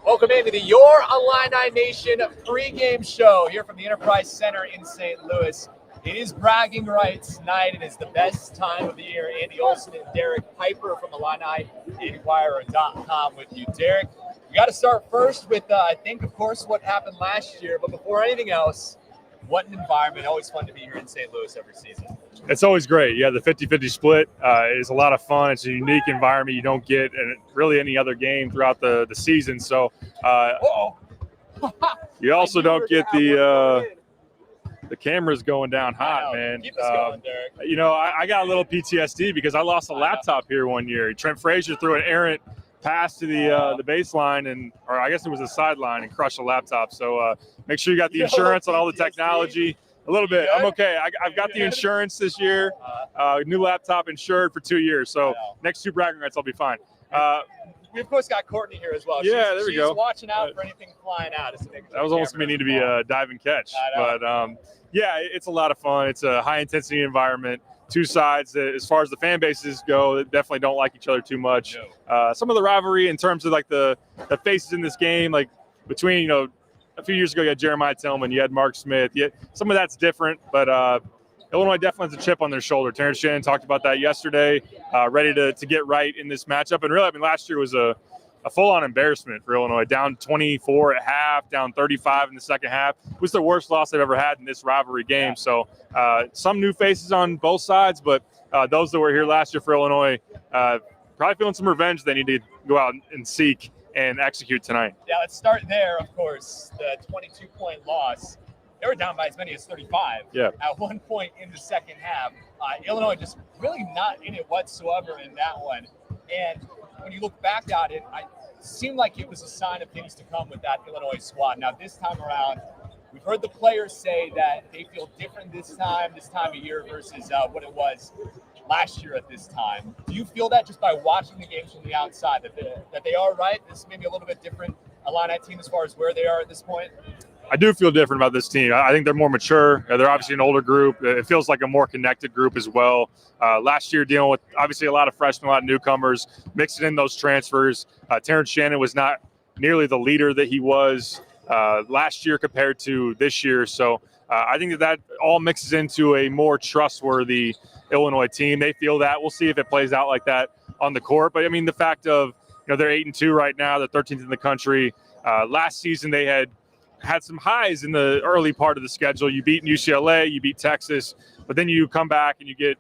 Welcome into the Your Illini Nation pregame show here from the Enterprise Center in St. Louis. It is Braggin Rights night. It is the best time of the year. Andy Olson and Derek Piper from IlliniInquirer.com with you. Derek, we got to start first with, I think, of course, what happened last year. But before anything else, what an environment. Always fun to be here in St. Louis every season. It's always great. Yeah, the 50-50 split is a lot of fun. It's a unique environment you don't get in really any other game throughout the season. So you also don't get the cameras going down hot, man. Keep us going, Derek. You know, I got a little PTSD because I lost a laptop here one year. Trent Frazier threw an errant pass to the baseline, or I guess it was a sideline, and crushed a laptop. So make sure you got the insurance on all the technology. A little bit. I'm okay. I've got the insurance this year. New laptop insured for 2 years. So next two Braggin Rights, I'll be fine. We, of course, got Courtney here as well. Yeah, there we go. She's watching out for anything flying out. That was almost going to need to be a dive and catch. But, yeah, it's a lot of fun. It's a high-intensity environment. Two sides, as far as the fan bases go, they definitely don't like each other too much. Some of the rivalry in terms of, like, the faces in this game, like between, you know, a few years ago, you had Jeremiah Tillman, you had Mark Smith. Some of that's different, but Illinois definitely has a chip on their shoulder. Terrence Shannon talked about that yesterday, ready to get right in this matchup. And really, I mean, last year was a full-on embarrassment for Illinois, down 24 at half, down 35 in the second half. It was the worst loss they've ever had in this rivalry game. So some new faces on both sides, but those that were here last year for Illinois probably feeling some revenge they need to go out and seek and execute tonight. Yeah, let's start there, of course. The 22-point loss. They were down by as many as 35 at one point in the second half. Illinois just really not in it whatsoever in that one. And when you look back at it, it seemed like it was a sign of things to come with that Illinois squad. Now, this time around, we've heard the players say that they feel different this time of year versus what it was last year at this time. Do you feel that just by watching the games from the outside, that they are right? This may be a little bit different Illini team as far as where they are at this point? I do feel different about this team. I think they're more mature. They're obviously an older group. It feels like a more connected group as well. Last year, dealing with obviously a lot of freshmen, a lot of newcomers, mixing in those transfers. Terrence Shannon was not nearly the leader that he was last year compared to this year. So I think that all mixes into a more trustworthy Illinois team. They feel that. We'll see if it plays out like that on the court. But I mean, the fact of, you know, they're 8-2 right now. They're 13th in the country. Last season, they had some highs in the early part of the schedule. You beat UCLA, you beat Texas, but then you come back and you get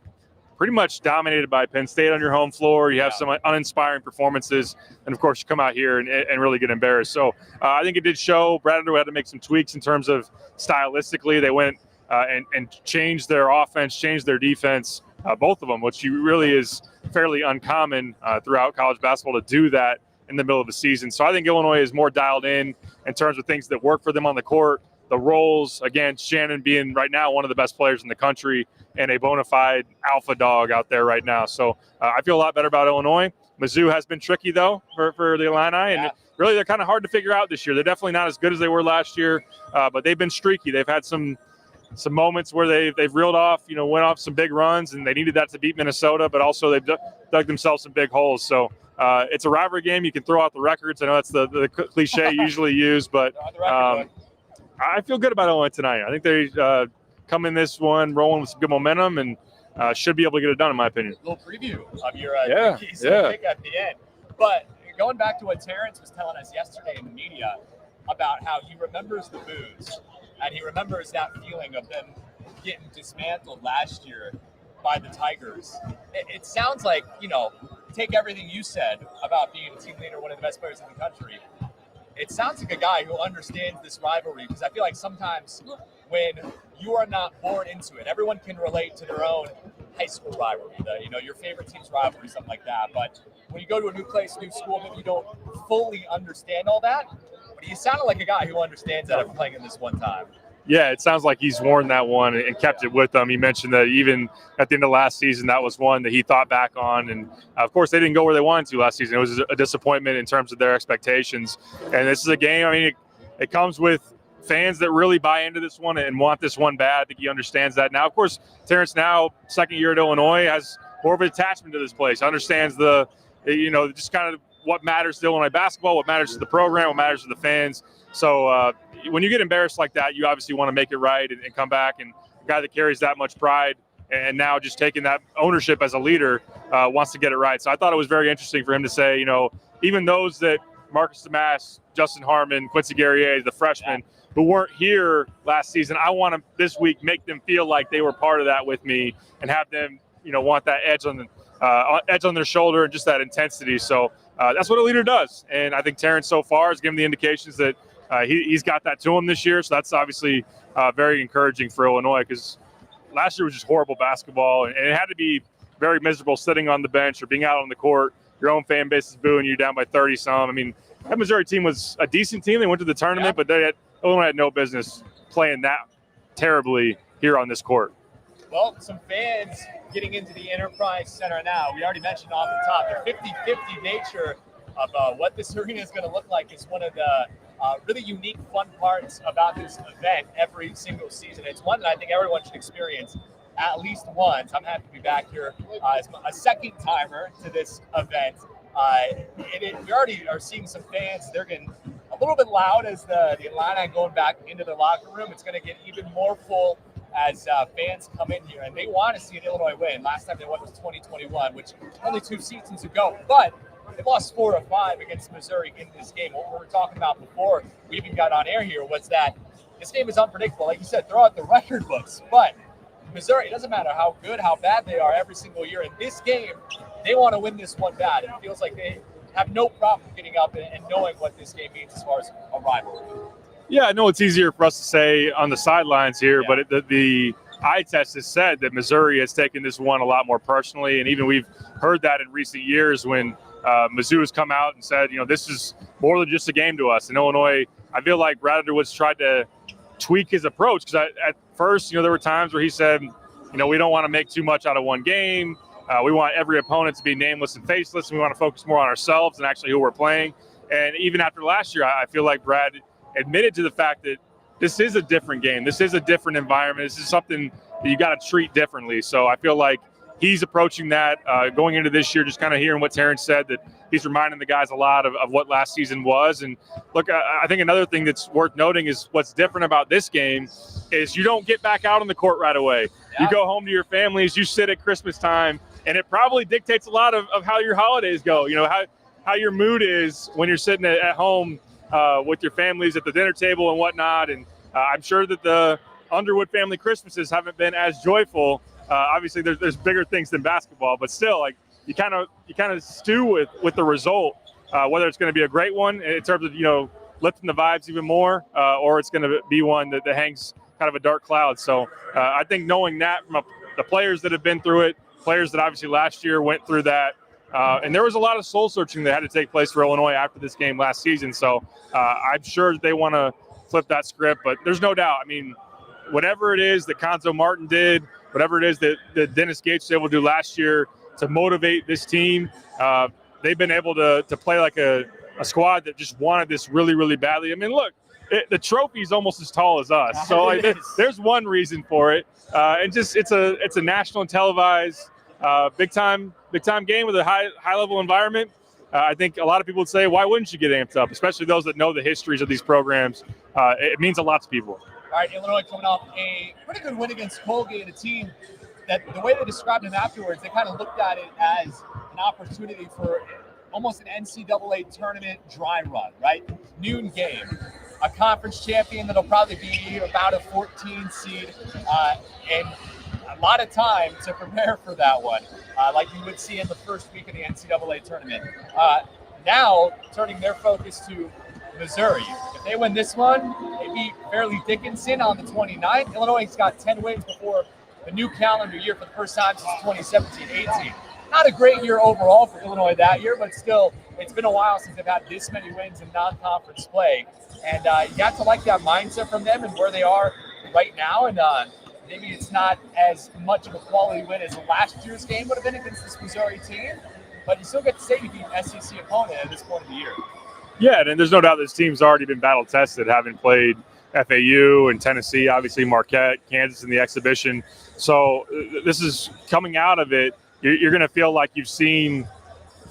pretty much dominated by Penn State on your home floor. You have some uninspiring performances, and of course you come out here and really get embarrassed. So I think it did show. Brad had to make some tweaks in terms of stylistically. They went and changed their offense, changed their defense, both of them, which really is fairly uncommon throughout college basketball to do that in the middle of the season. So I think Illinois is more dialed in terms of things that work for them on the court, the roles. Again, Shannon being right now one of the best players in the country and a bona fide alpha dog out there right now. So I feel a lot better about Illinois. Mizzou has been tricky, though, for the Illini, and really they're kind of hard to figure out this year. They're definitely not as good as they were last year, but they've been streaky. They've had some moments where they've reeled off, you know, went off some big runs, and they needed that to beat Minnesota, but also they've dug themselves some big holes. So it's a rivalry game. You can throw out the records. I know that's the cliche usually used, but I feel good about Illinois tonight. I think they come in this one rolling with some good momentum and should be able to get it done, in my opinion. A little preview of your pick at the end. But going back to what Terrence was telling us yesterday in the media about how he remembers the boos and he remembers that feeling of them getting dismantled last year by the Tigers. It sounds like, you know, take everything you said about being a team leader, one of the best players in the country. It sounds like a guy who understands this rivalry, because I feel like sometimes when you are not born into it, everyone can relate to their own high school rivalry, your favorite team's rivalry, something like that. But when you go to a new place, new school, maybe you don't fully understand all that. But he sounded like a guy who understands that after playing in this one time. Yeah, it sounds like he's worn that one and kept it with him. He mentioned that even at the end of last season, that was one that he thought back on. And, of course, they didn't go where they wanted to last season. It was a disappointment in terms of their expectations. And this is a game, I mean, it comes with fans that really buy into this one and want this one bad. I think he understands that. Now, of course, Terrence, now second year at Illinois, has more of an attachment to this place, understands just kind of what matters to Illinois basketball, what matters to the program, what matters to the fans. So when you get embarrassed like that, you obviously want to make it right and come back. And a guy that carries that much pride and now just taking that ownership as a leader wants to get it right. So I thought it was very interesting for him to say, even those that Marcus Damas, Justin Harmon, Quincy Guerrier, the freshmen who weren't here last season, I want to this week make them feel like they were part of that with me and have them, want that edge on their shoulder and just that intensity. So that's what a leader does. And I think Terrence so far has given the indications that he's got that to him this year. So that's obviously very encouraging for Illinois, because last year was just horrible basketball, and it had to be very miserable sitting on the bench or being out on the court. Your own fan base is booing you down by 30-some. I mean, that Missouri team was a decent team. They went to the tournament, but Illinois had no business playing that terribly here on this court. Well, some fans getting into the Enterprise Center now. We already mentioned off the top the 50-50 nature of what this arena is going to look like is one of the really unique, fun parts about this event every single season. It's one that I think everyone should experience at least once. I'm happy to be back here as a second timer to this event. We already are seeing some fans. They're getting a little bit loud as the Illini going back into the locker room. It's going to get even more full as fans come in here, and they want to see an Illinois win. Last time they won was 2021, which only 2 seasons ago, but they lost 4 of 5 against Missouri in this game. What we were talking about before we even got on air here was that this game is unpredictable. Like you said, throw out the record books, but Missouri, it doesn't matter how good, how bad they are every single year. In this game, they want to win this one bad. It feels like they have no problem getting up and knowing what this game means as far as a rivalry. Yeah, I know it's easier for us to say on the sidelines here, but the eye test has said that Missouri has taken this one a lot more personally, and even we've heard that in recent years when Mizzou has come out and said, this is more than just a game to us. In Illinois, I feel like Brad Underwood's tried to tweak his approach, because at first, there were times where he said, we don't want to make too much out of one game. We want every opponent to be nameless and faceless, and we want to focus more on ourselves and actually who we're playing. And even after last year, I feel like Brad admitted to the fact that this is a different game. This is a different environment. This is something that you got to treat differently. So I feel like he's approaching that going into this year, just kind of hearing what Terrence said, that he's reminding the guys a lot of what last season was. And look, I think another thing that's worth noting is what's different about this game is you don't get back out on the court right away. Yeah. You go home to your families, you sit at Christmas time, and it probably dictates a lot of how your holidays go, how your mood is when you're sitting at home with your families at the dinner table and whatnot. And I'm sure that the Underwood family Christmases haven't been as joyful. Obviously, there's bigger things than basketball, but still, like you kind of stew with the result, whether it's going to be a great one in terms of lifting the vibes even more, or it's going to be one that hangs kind of a dark cloud. So I think knowing that from the players that have been through it, players that obviously last year went through that, and there was a lot of soul searching that had to take place for Illinois after this game last season. So I'm sure they want to flip that script, but there's no doubt. I mean, whatever it is that Conzo Martin did, whatever it is that Dennis Gates was able to do last year to motivate this team, they've been able to play like a squad that just wanted this really, really badly. I mean, look, the trophy's almost as tall as us. So there's one reason for it. And just it's a national and televised big time game with a high level environment. I think a lot of people would say, why wouldn't you get amped up, especially those that know the histories of these programs? It means a lot to people. All right, Illinois coming off a pretty good win against Colgate, a team that the way they described them afterwards, they kind of looked at it as an opportunity for almost an NCAA tournament dry run, right? Noon game. A conference champion that'll probably be about a 14 seed, and a lot of time to prepare for that one, like you would see in the first week of the NCAA tournament. Now, turning their focus to Missouri. If they win this one, they beat Fairleigh Dickinson on the 29th. Illinois has got 10 wins before the new calendar year for the first time since 2017-18. Not a great year overall for Illinois that year, but still, it's been a while since they've had this many wins in non-conference play. And you have to like that mindset from them and where they are right now. And maybe it's not as much of a quality win as last year's game would have been against this Missouri team, but you still get to say you beat an SEC opponent at this point of the year. Yeah, and there's no doubt this team's already been battle-tested, having played FAU and Tennessee, obviously Marquette, Kansas in the exhibition. So this is coming out of it. You're going to feel like you've seen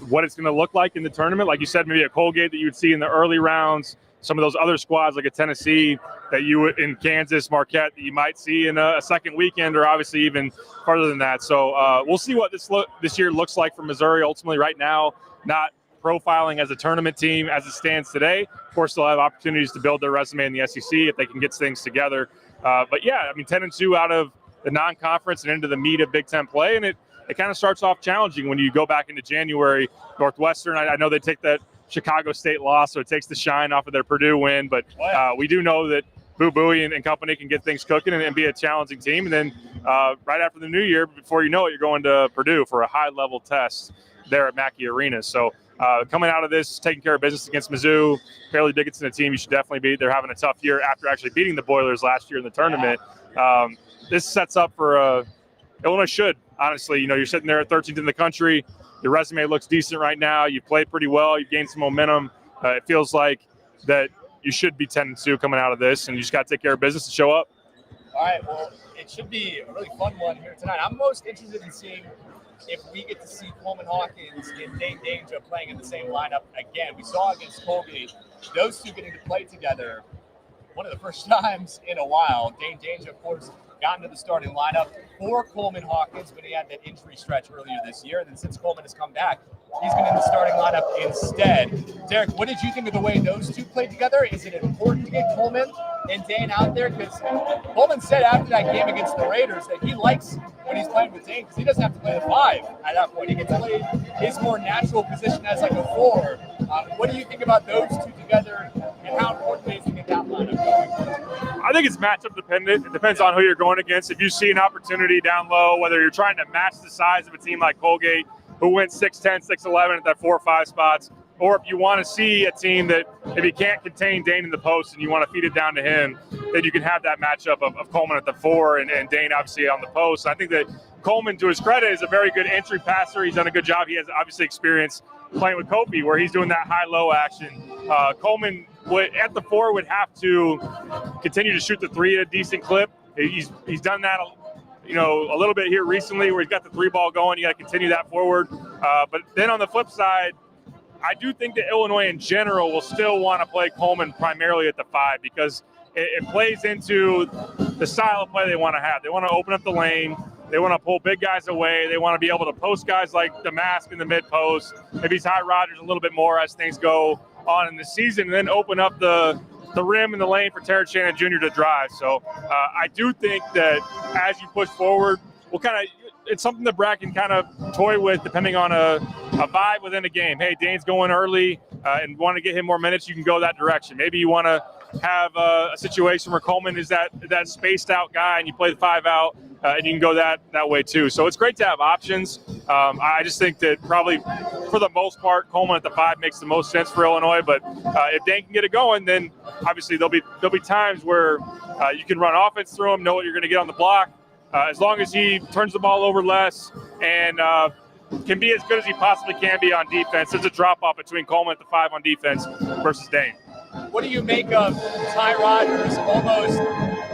what it's going to look like in the tournament. Like you said, maybe a Colgate that you would see in the early rounds, some of those other squads like a Tennessee that you would in Kansas, Marquette that you might see in a second weekend, or obviously even further than that. So we'll see what this year looks like for Missouri. Ultimately, right now, not profiling as a tournament team as it stands today. Of course, they'll have opportunities to build their resume in the SEC if they can get things together. But yeah, I mean, 10-2 out of the non-conference and into the meat of Big Ten play, and it kind of starts off challenging when you go back into January. Northwestern, I know they take that Chicago State loss, so it takes the shine off of their Purdue win. But we do know that Boo Buie and company can get things cooking and be a challenging team. And then right after the new year, before you know it, you're going to Purdue for a high-level test there at Mackey Arena. So coming out of this, taking care of business against Mizzou, Fairleigh Dickinson, a team you should definitely beat. They're having a tough year after actually beating the Boilers last year in the tournament. This sets up for Illinois should, honestly. You're sitting there at 13th in the country. Your resume looks decent right now. You played pretty well. You've gained some momentum. It feels like that you should be 10-2 coming out of this, and you just got to take care of business and show up. All right, well, it should be a really fun one here tonight. I'm most interested in seeing if we get to see Coleman Hawkins and Dane Danger playing in the same lineup again. We saw against Colgate, those two getting to play together one of the first times in a while. Dane Danger, of course, got into the starting lineup for Coleman Hawkins when he had that injury stretch earlier this year. And then since Coleman has come back, he's been in the starting lineup instead. Derek, what did you think of the way those two played together? Is it important to get Coleman and Dane out there? Because Coleman said after that game against the Raiders that he likes when he's playing with Dane because he doesn't have to play the 5 at that point. He gets to play his more natural position as like a 4. What do you think about those two together, and how important it is to get that lineup going? I think it's matchup dependent. It depends on who you're going against. If you see an opportunity down low, whether you're trying to match the size of a team like Colgate, who went 6'10", 6'11" at that 4 or 5 spots, or if you want to see a team that if you can't contain Dane in the post and you want to feed it down to him, then you can have that matchup of Coleman at the 4 and Dane obviously on the post. I think that Coleman, to his credit, is a very good entry passer. He's done a good job. He has obviously experience playing with Kofi where he's doing that high-low action. Coleman at the 4 would have to continue to shoot the 3 at a decent clip. He's done that a little bit here recently where he's got the 3 ball going. You got to continue that forward. But then on the flip side, I do think that Illinois in general will still want to play Coleman primarily at the 5 because it plays into the style of play they want to have. They want to open up the lane. They want to pull big guys away. They want to be able to post guys like the Mask in the mid post, maybe Ty Rodgers a little bit more as things go on in the season, and then open up the rim and the lane for Terrence Shannon Jr. to drive. So I do think that as you push forward, it's something that Bragg can kind of toy with depending on a vibe within a game. Hey, Dane's going early and want to get him more minutes, you can go that direction. Maybe you want to have a situation where Coleman is that spaced out guy and you play the 5 out and you can go that way too. So it's great to have options. I just think that probably for the most part, Coleman at the 5 makes the most sense for Illinois. But if Dane can get it going, then obviously there'll be times where you can run offense through him, know what you're going to get on the block. As long as he turns the ball over less and can be as good as he possibly can be on defense. There's a drop-off between Coleman at the 5 on defense versus Dane. What do you make of Ty Rodgers almost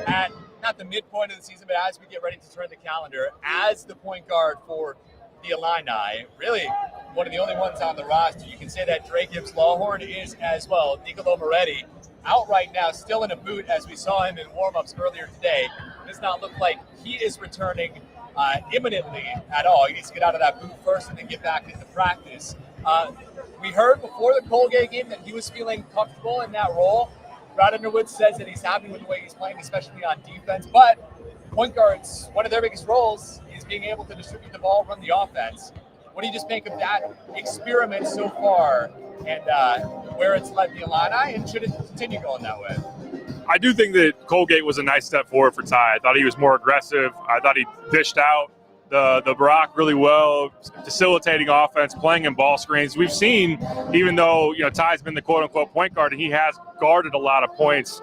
at not the midpoint of the season, but as we get ready to turn the calendar, as the point guard for the Illini, really one of the only ones on the roster? You can say that Dre Gibbs-Lawhorn is as well. Nicolo Moretti out right now, still in a boot, as we saw him in warm-ups earlier today. Does not look like he is returning imminently at all. He needs to get out of that boot first and then get back into practice. We heard before the Colgate game that he was feeling comfortable in that role. Brad Underwood says that he's happy with the way he's playing, especially on defense. But point guards, one of their biggest roles is being able to distribute the ball, run the offense. What do you just make of that experiment so far and where it's led the Illini, and should it continue going that way? I do think that Colgate was a nice step forward for Ty. I thought he was more aggressive. I thought he dished out the Brock really well, facilitating offense, playing in ball screens. We've seen, even though Ty's been the quote-unquote point guard and he has guarded a lot of points,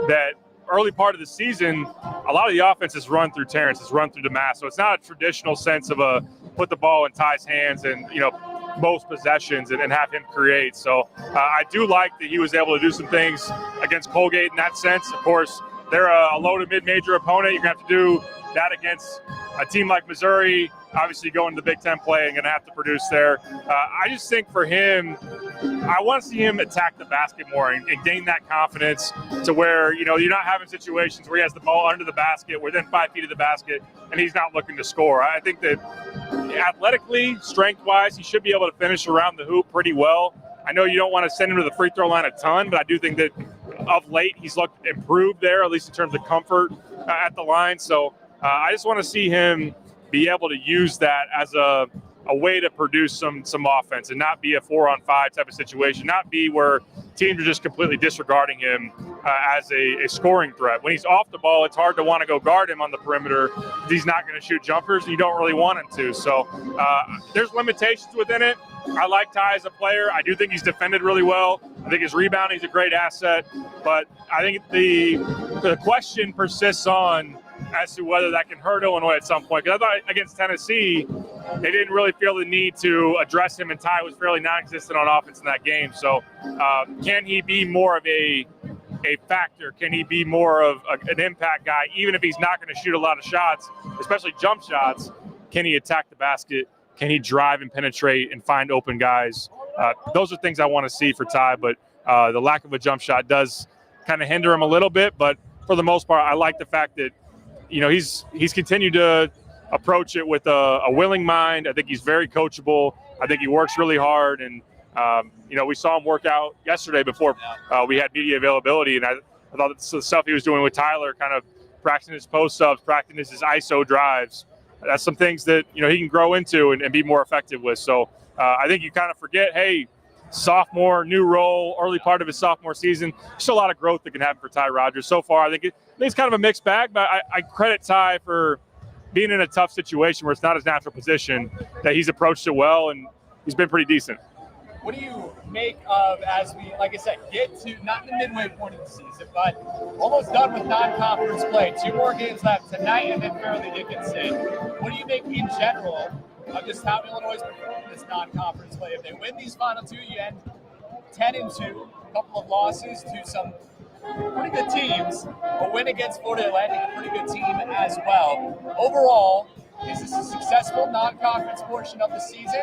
that early part of the season, a lot of the offense is run through Terrence, is run through DeMass. So it's not a traditional sense of put the ball in Ty's hands and most possessions and have him create. So I do like that he was able to do some things against Colgate in that sense. Of course, they're a low to mid-major opponent. You're going to have to do that against a team like Missouri. Obviously, going to the Big Ten play and going to have to produce there. I just think for him, I want to see him attack the basket more and gain that confidence to where, you're not having situations where he has the ball under the basket, within 5 feet of the basket, and he's not looking to score. I think that athletically, strength-wise, he should be able to finish around the hoop pretty well. I know you don't want to send him to the free throw line a ton, but I do think that of late he's looked improved there, at least in terms of comfort at the line. So I just want to see him be able to use that as a way to produce some offense and not be a 4-on-5 type of situation, not be where teams are just completely disregarding him as a scoring threat. When he's off the ball, it's hard to want to go guard him on the perimeter. He's not going to shoot jumpers, and you don't really want him to. So there's limitations within it. I like Ty as a player. I do think he's defended really well. I think his rebounding is a great asset. But I think the question persists on as to whether that can hurt Illinois at some point. Because I thought against Tennessee, they didn't really feel the need to address him, and Ty was fairly non-existent on offense in that game. So can he be more of a factor? Can he be more of an impact guy, even if he's not going to shoot a lot of shots, especially jump shots? Can he attack the basket? Can he drive and penetrate and find open guys? Those are things I want to see for Ty, but the lack of a jump shot does kind of hinder him a little bit. But for the most part, I like the fact that he's continued to approach it with a willing mind. I think he's very coachable. I think he works really hard, and we saw him work out yesterday before we had media availability, and I thought the stuff he was doing with Tyler, kind of practicing his post-ups, practicing his ISO drives, that's some things that he can grow into and be more effective with. So I think you kind of forget, hey, sophomore, new role, early part of his sophomore season. There's a lot of growth that can happen for Ty Rodgers. So far, I think it's kind of a mixed bag, but I credit Ty for being in a tough situation where it's not his natural position, that he's approached it well, and he's been pretty decent. What do you make of, as we, like I said, get to not the midway point of the season, but almost done with non-conference play? 2 more games left tonight and then Fairleigh Dickinson. What do you make in general of just how Illinois is performing this non-conference play? If they win these final 2, you end 10-2, a couple of losses to some pretty good teams, a win against Florida Atlantic, a pretty good team as well. Overall, is this a successful non-conference portion of the season?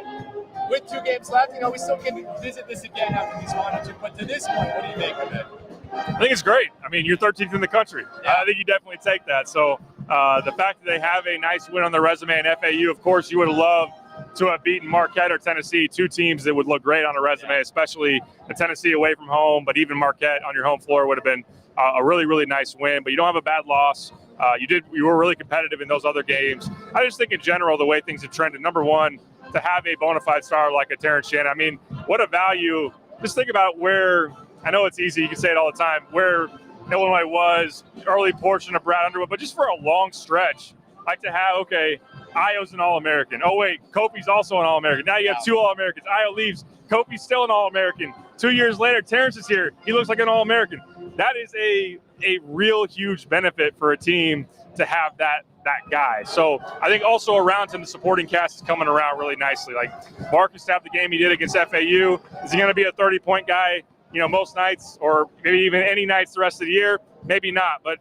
With 2 games left, we still can visit this again after these final 2, but to this point, what do you make of it? I think it's great. I mean, you're 13th in the country. Yeah. I think you definitely take that. So the fact that they have a nice win on their resume in FAU, of course, you would have loved to have beaten Marquette or Tennessee, 2 teams that would look great on a resume, especially the Tennessee away from home, but even Marquette on your home floor would have been a really, really nice win. But you don't have a bad loss. You were really competitive in those other games. I just think in general, the way things have trended, number one, to have a bona fide star like a Terrence Shannon. I mean, what a value. Just think about where, I know it's easy, you can say it all the time, where Illinois was, early portion of Brad Underwood, but just for a long stretch, like to have, okay, Io's an All-American. Oh, wait, Kofi's also an All-American. Now you have 2 All-Americans. Io leaves. Kofi's still an All-American. 2 years later, Terrence is here. He looks like an All-American. That is a real huge benefit for a team to have that guy. So I think also around him, the supporting cast is coming around really nicely. Like Marcus to have the game he did against FAU. Is he going to be a 30-point guy, most nights, or maybe even any nights the rest of the year? Maybe not, but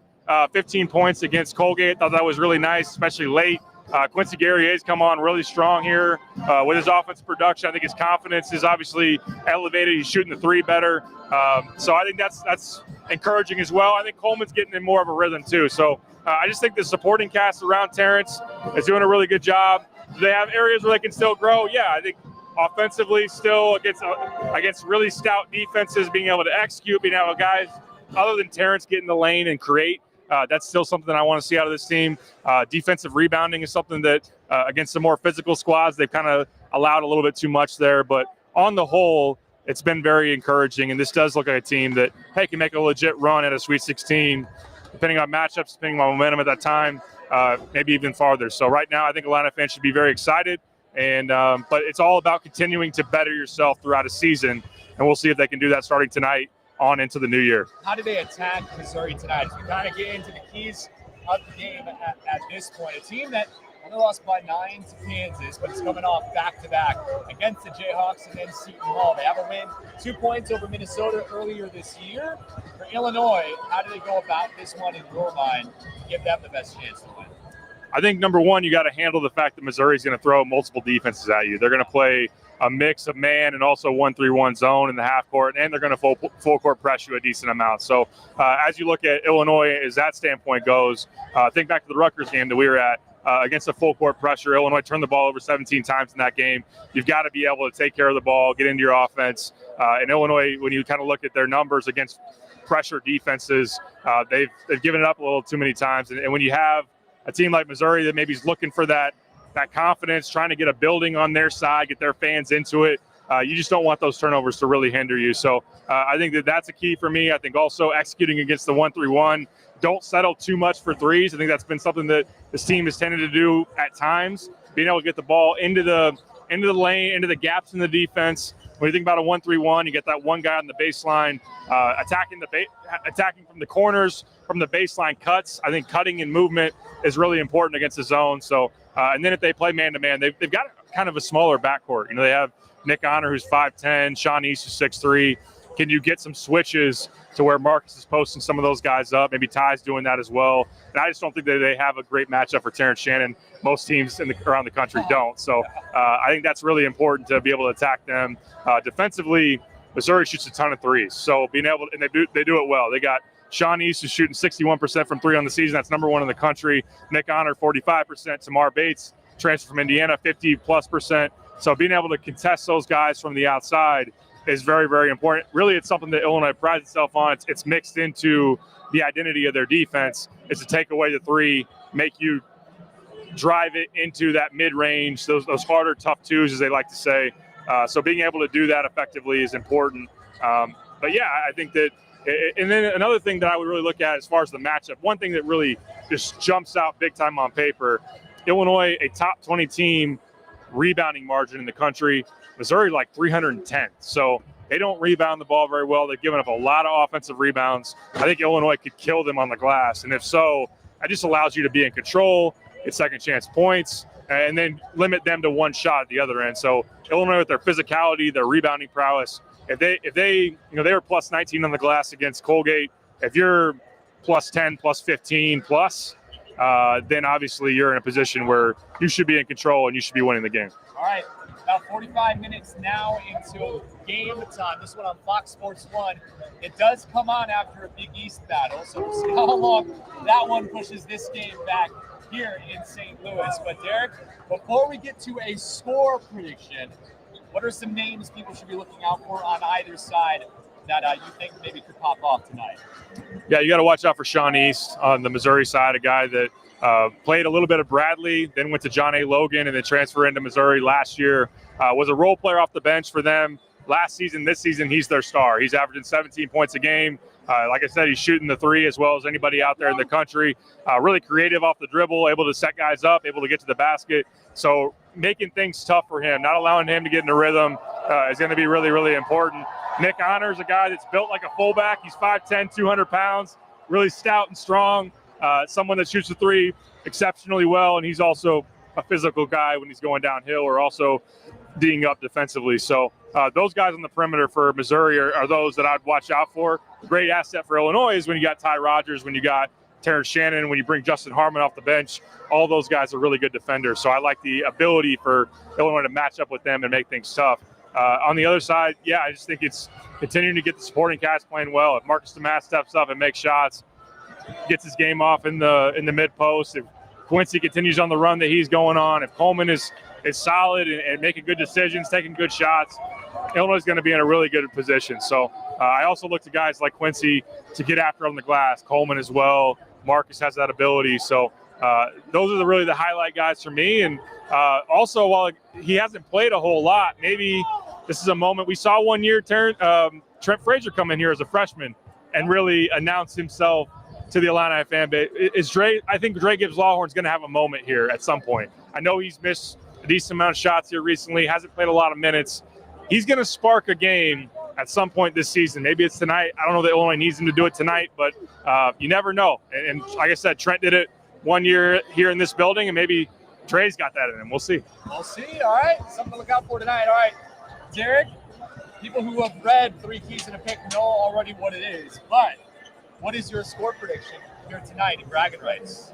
15 points against Colgate. Thought that was really nice, especially late. Quincy Guerrier's come on really strong here with his offensive production. I think his confidence is obviously elevated. He's shooting the 3 better. So I think that's encouraging as well. I think Coleman's getting in more of a rhythm too. So I just think the supporting cast around Terrence is doing a really good job. Do they have areas where they can still grow? Yeah, I think offensively still against really stout defenses, being able to execute, being able to guys other than Terrence get in the lane and create. That's still something I want to see out of this team. Defensive rebounding is something that against the more physical squads, they've kind of allowed a little bit too much there. But on the whole, it's been very encouraging. And this does look like a team that, hey, can make a legit run at a Sweet 16, depending on matchups, depending on momentum at that time, maybe even farther. So right now, I think Illini fans should be very excited. And but it's all about continuing to better yourself throughout a season. And we'll see if they can do that starting tonight on into the new year. How do they attack Missouri tonight? As we kind of get into the keys of the game at this point, a team that Only lost by 9 to Kansas, but it's coming off back-to-back against the Jayhawks and then Seton Hall. They have a win, 2 points over Minnesota earlier this year. For Illinois, how do they go about this one in your mind to give them the best chance to win? I think number one, you got to handle the fact that Missouri's going to throw multiple defenses at you. They're going to play a mix of man and also 1-3-1 zone in the half court, and they're going to full court press you a decent amount. So as you look at Illinois, as that standpoint goes, think back to the Rutgers game that we were at. Against the full court pressure, Illinois turned the ball over 17 times in that game. You've got to be able to take care of the ball, get into your offense. And Illinois, when you kind of look at their numbers against pressure defenses, they've given it up a little too many times. And when you have a team like Missouri that maybe is looking for that confidence, trying to get a building on their side, get their fans into it, you just don't want those turnovers to really hinder you. So I think that's a key for me. I think also executing against the 1-3-1. Don't settle too much for threes. I think that's been something that this team has tended to do at times, being able to get the ball into the lane, into the gaps in the defense. When you think about a 1-3-1, you get that one guy on the baseline attacking from the corners, from the baseline cuts. I think cutting and movement is really important against the zone. So, and then if they play man-to-man, they've got kind of a smaller backcourt. You know, they have Nick Honor, who's 5'10", Sean East, who's 6'3". Can you get some switches to where Marcus is posting some of those guys up? Maybe Ty's doing that as well. And I just don't think that they have a great matchup for Terrence Shannon. Most teams around the country don't. So I think that's really important to be able to attack them. Defensively, Missouri shoots a ton of threes. So being able to, and they do it well. They got Sean East, who's shooting 61% from three on the season. That's number one in the country. Nick Honor, 45%. Tamar Bates, transfer from Indiana, 50+%. So being able to contest those guys from the outside is very, very important. Really, it's something that Illinois prides itself on. It's mixed into the identity of their defense. Is to take away the three, make you drive it into that mid-range, those harder, tough twos, as they like to say. So being able to do that effectively is important. But yeah, I think that, and then another thing that I would really look at as far as the matchup, one thing that really just jumps out big time on paper, Illinois, a top 20 team, rebounding margin in the country. Missouri like 310. So they don't rebound the ball very well. They've given up a lot of offensive rebounds. I think Illinois could kill them on the glass. And if so, that just allows you to be in control, get second chance points, and then limit them to one shot at the other end. So Illinois, with their physicality, their rebounding prowess, if they were plus 19 on the glass against Colgate. If you're plus 10, plus 15, plus, then obviously you're in a position where you should be in control and you should be winning the game. All right. About 45 minutes now until game time. This one on Fox Sports 1. It does come on after a Big East battle, so we'll see how long that one pushes this game back here in St. Louis. But Derek, before we get to a score prediction, what are some names people should be looking out for on either side that you think maybe could pop off tonight? Yeah, you got to watch out for Sean East on the Missouri side, a guy that played a little bit of Bradley, then went to John A. Logan, and then transferred into Missouri last year. Was a role player off the bench for them last season. This season, he's their star. He's averaging 17 points a game. Like I said, he's shooting the three as well as anybody out there in the country. Really creative off the dribble, able to set guys up, able to get to the basket. So making things tough for him, not allowing him to get in a rhythm is going to be really, really important. Nick Honor is a guy that's built like a fullback. He's 5'10", 200 pounds, really stout and strong. Someone that shoots the three exceptionally well, and he's also a physical guy when he's going downhill or also D'ing up defensively. So those guys on the perimeter for Missouri are those that I'd watch out for. Great asset for Illinois is when you got Ty Rodgers, when you got Terrence Shannon, when you bring Justin Harmon off the bench. All those guys are really good defenders. So I like the ability for Illinois to match up with them and make things tough. On the other side, yeah, I just think it's continuing to get the supporting cast playing well. If Marcus Demas steps up and makes shots, gets his game off in the mid post, if Quincy continues on the run that he's going on, if Coleman is solid and making good decisions, taking good shots, Illinois is going to be in a really good position. So I also look to guys like Quincy to get after on the glass, Coleman as well. Marcus has that ability. So those are really the highlight guys for me. And also, while he hasn't played a whole lot, maybe this is a moment. We saw one year Trent Frazier come in here as a freshman and really announce himself to the Illini fan base. I think Dre Gibbs Lawhorn's going to have a moment here at some point. I know he's missed a decent amount of shots here recently, hasn't played a lot of minutes. He's going to spark a game at some point this season. Maybe it's tonight. I don't know that Illinois needs him to do it tonight, but you never know. And like I said, Trent did it one year here in this building, and maybe Trey's got that in him. We'll see. We'll see. All right. Something to look out for tonight. All right. Derek, people who have read Three Keys and a Pick know already what it is. But what is your score prediction here tonight in Braggin Rights?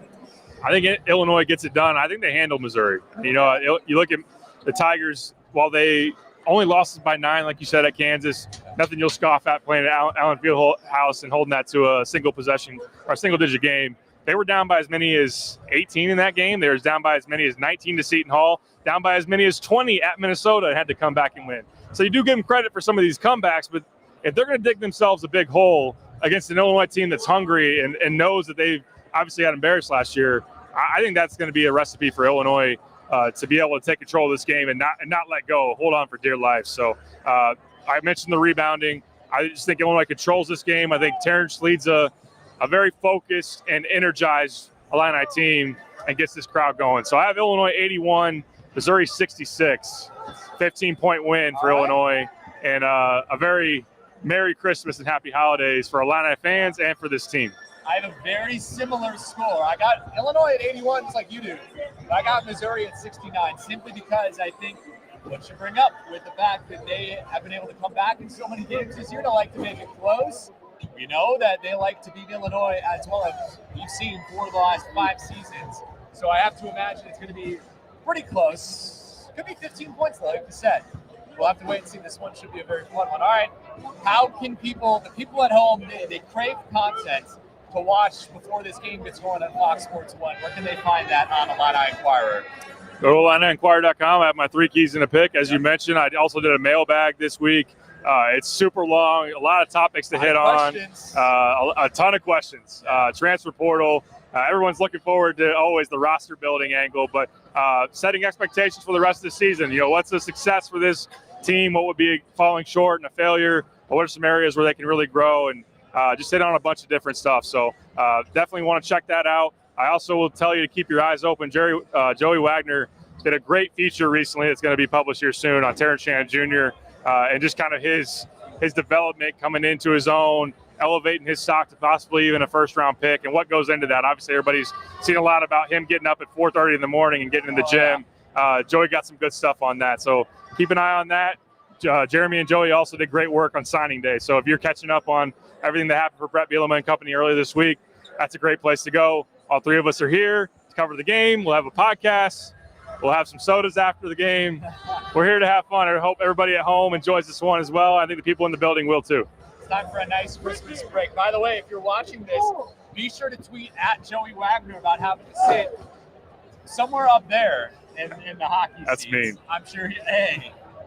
I think Illinois gets it done. I think they handle Missouri. You look at the Tigers, while they only lost by 9, like you said, at Kansas, nothing you'll scoff at playing at Allen Fieldhouse and holding that to a single possession or a single-digit game. They were down by as many as 18 in that game. They were down by as many as 19 to Seton Hall, down by as many as 20 at Minnesota and had to come back and win. So you do give them credit for some of these comebacks, but if they're going to dig themselves a big hole against an Illinois team that's hungry and knows that they obviously got embarrassed last year, I think that's going to be a recipe for Illinois to be able to take control of this game and not let go, hold on for dear life. So I mentioned the rebounding. I just think Illinois controls this game. I think Terrence leads a very focused and energized Illini team and gets this crowd going. So I have Illinois 81, Missouri 66, 15-point win for Illinois, and a very Merry Christmas and Happy Holidays for Illini fans and for this team. I have a very similar score. I got Illinois at 81, just like you do. But I got Missouri at 69, simply because I think what you bring up with the fact that they have been able to come back in so many games this year to like to make it close. We know that they like to beat Illinois as well as you've seen for the last 5 seasons. So I have to imagine it's going to be pretty close. Could be 15 points, though, like you said. We'll have to wait and see. This one should be a very fun one. All right. How can the people at home, they crave content to watch before this game gets going on Fox Sports 1. Where can they find that on Illini Inquirer? Go to IlliniInquirer.com. I have my 3 keys and a pick. As you mentioned, I also did a mailbag this week. It's super long, a lot of topics to hit on, a ton of questions. Transfer portal. Everyone's looking forward to always the roster building angle, but setting expectations for the rest of the season. What's the success for this team? What would be falling short and a failure? What are some areas where they can really grow? And just hit on a bunch of different stuff. So definitely want to check that out. I also will tell you to keep your eyes open. Joey Wagner did a great feature recently that's going to be published here soon on Terrence Shannon Jr. And just kind of his development coming into his own, elevating his stock to possibly even a first-round pick and what goes into that. Obviously, everybody's seen a lot about him getting up at 4:30 in the morning and getting in the gym. Joey got some good stuff on that. So keep an eye on that. Jeremy and Joey also did great work on signing day. So if you're catching up on everything that happened for Brett Bielema and company earlier this week, that's a great place to go. All 3 of us are here to cover the game. We'll have a podcast. We'll have some sodas after the game. We're here to have fun. I hope everybody at home enjoys this one as well. I think the people in the building will too. It's time for a nice Christmas break. By the way, if you're watching this, be sure to tweet at Joey Wagner about having to sit somewhere up there in the hockey seats. That's mean.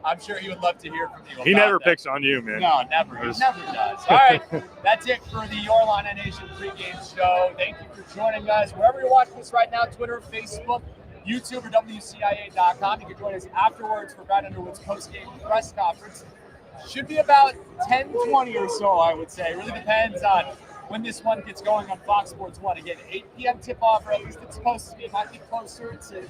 I'm sure he would love to hear from you. He never picks on you, man. No, never. He never does. All right. That's it for the Your Illini Nation pregame show. Thank you for joining us. Wherever you're watching this right now, Twitter, Facebook, YouTube, or WCIA.com. You can join us afterwards for Brad Underwood's postgame press conference. Should be about 10:20 or so, I would say. It really depends on when this one gets going on Fox Sports 1. Again, 8 p.m. tip-off, or at least it's supposed to be. It might be closer to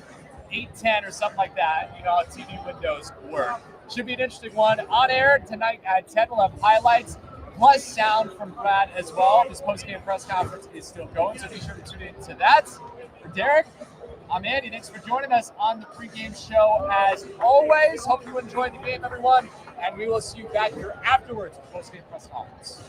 8:10 or something like that. How TV windows work. Should be an interesting one. On air tonight at 10, we'll have highlights plus sound from Brad as well. This post-game press conference is still going, so be sure to tune in to that. For Derek, I'm Andy. Thanks for joining us on the pregame show as always. Hope you enjoyed the game, everyone, and we will see you back here afterwards for post-game press conference.